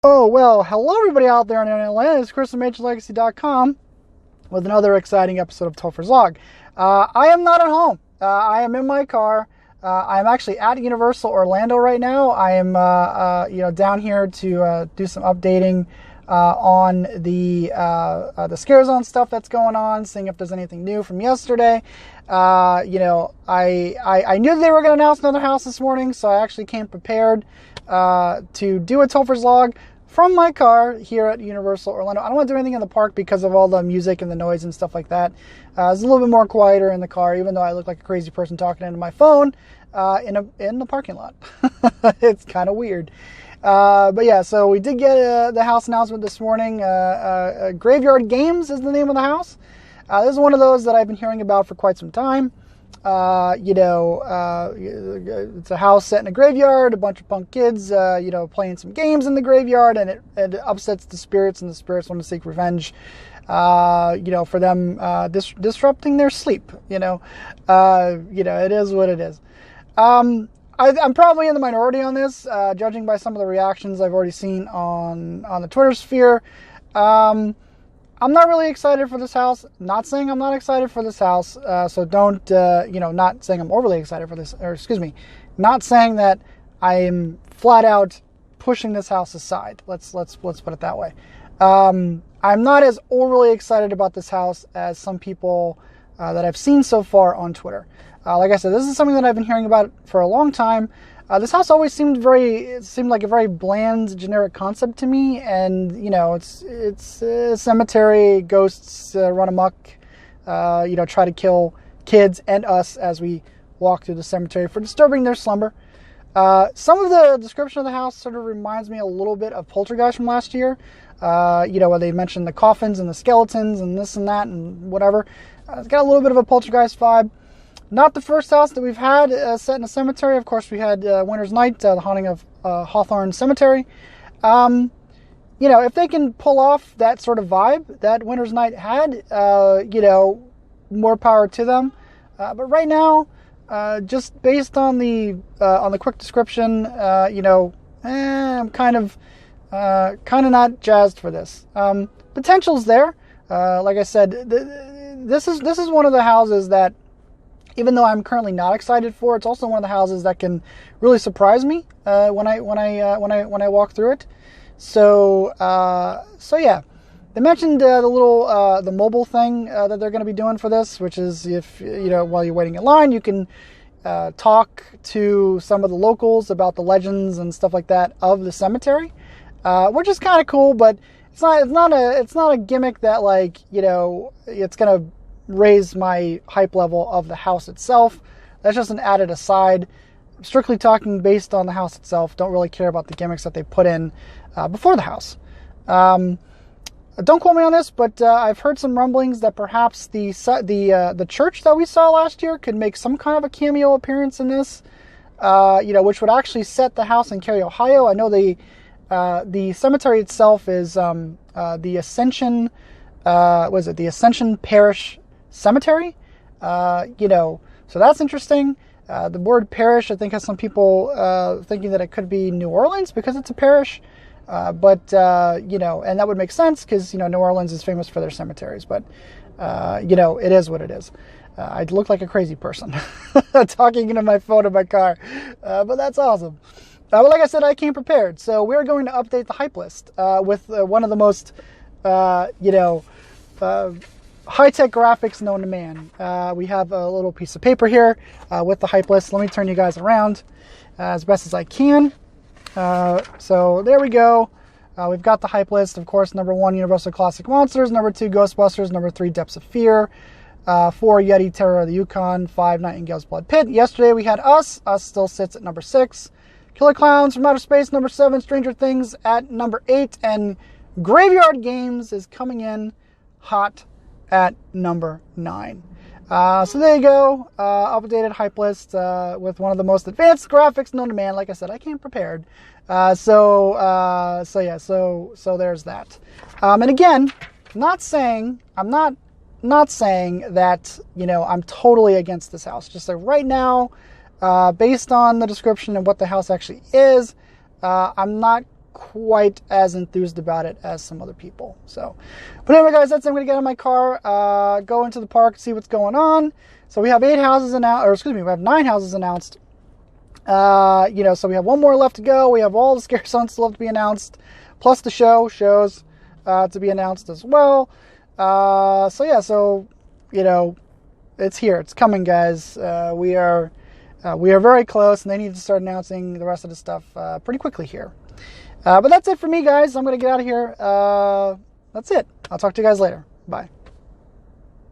Oh, well, hello everybody out there in Atlanta. It's Chris from HHNlegacy.com with another exciting episode of Topher's Log. I am not at home. I am in my car. I am actually at Universal Orlando right now. I am, down here to do some updating on the Scare Zone stuff that's going on, seeing if there's anything new from yesterday. I knew they were going to announce another house this morning, so I actually came prepared to do a Topher's Log from my car here at Universal Orlando. I don't want to do anything in the park because of all the music and the noise and stuff like that. It's a little bit more quieter in the car, even though I look like a crazy person talking into my phone in the parking lot. It's kind of weird. But yeah, so we did get the house announcement this morning. Graveyard Games is the name of the house. This is one of those that I've been hearing about for quite some time. It's a house set in a graveyard, a bunch of punk kids, playing some games in the graveyard, and it upsets the spirits, and the spirits want to seek revenge, for them disrupting their sleep. It is what it is. I'm probably in the minority on this, judging by some of the reactions I've already seen on the Twitter sphere. I'm not really excited for this house. Not saying I'm not excited for this house. So don't, not saying I'm overly excited for this, or excuse me, not saying that I am flat out pushing this house aside. Let's put it that way. I'm not as overly excited about this house as some people that I've seen so far on Twitter. Like I said, this is something that I've been hearing about for a long time. This house always seemed like a very bland, generic concept to me, and it's a cemetery, ghosts run amok, try to kill kids and us as we walk through the cemetery for disturbing their slumber. Some of the description of the house sort of reminds me a little bit of Poltergeist from last year, where they mentioned the coffins and the skeletons and this and that and whatever. It's got a little bit of a Poltergeist vibe. Not the first house that we've had set in a cemetery. Of course, we had Winter's Night, the haunting of Hawthorne Cemetery. If they can pull off that sort of vibe that Winter's Night had, more power to them. But right now, just based on the quick description, I'm kind of not jazzed for this. Potential's there. Like I said, this is one of the houses that, even though I'm currently not excited for, it's also one of the houses that can really surprise me when I walk through it. So yeah, they mentioned the mobile thing that they're going to be doing for this, which is if while you're waiting in line, you can talk to some of the locals about the legends and stuff like that of the cemetery, which is kind of cool. But it's not a gimmick that it's gonna raise my hype level of the house itself. That's just an added aside. Strictly talking based on the house itself. Don't really care about the gimmicks that they put in before the house. Don't quote me on this, but I've heard some rumblings that perhaps the church that we saw last year could make some kind of a cameo appearance in this. Which would actually set the house in Cary, Ohio. I know the cemetery itself is the Ascension. Was it the Ascension Parish Cemetery? So that's interesting. The word parish, I think, has some people thinking that it could be New Orleans because it's a parish. And that would make sense because, New Orleans is famous for their cemeteries. But, it is what it is. I look like a crazy person talking into my phone in my car. But that's awesome. But like I said, I came prepared. So we're going to update the hype list with one of the most, high-tech graphics known to man. We have a little piece of paper here with the hype list. Let me turn you guys around as best as I can. So there we go. We've got the hype list. Of course, number 1, Universal Classic Monsters. Number 2, Ghostbusters. Number 3, Depths of Fear. 4, Yeti, Terror of the Yukon. 5, Nightingale's Blood Pit. Yesterday we had Us. Us still sits at number 6. Killer Clowns from Outer Space, number 7. Stranger Things at number 8. And Graveyard Games is coming in hot at number 9. So there you go. Updated hype list with one of the most advanced graphics known to man. Like I said, I came prepared. So there's that. And again, I'm not saying that I'm totally against this house. Just like right now, based on the description and what the house actually is, I'm not quite as enthused about it as some other people. So, but anyway, guys, that's it. I'm going to get in my car, go into the park, see what's going on. So we have 8 houses announced, or excuse me, we have 9 houses announced. You know, so we have 1 more left to go. We have all the scare zones still have to be announced, plus the shows to be announced as well. So yeah, so you know, it's here, it's coming, guys. We are very close, and they need to start announcing the rest of the stuff pretty quickly here. But that's it for me, guys. I'm gonna get out of here. That's it. I'll talk to you guys later. Bye.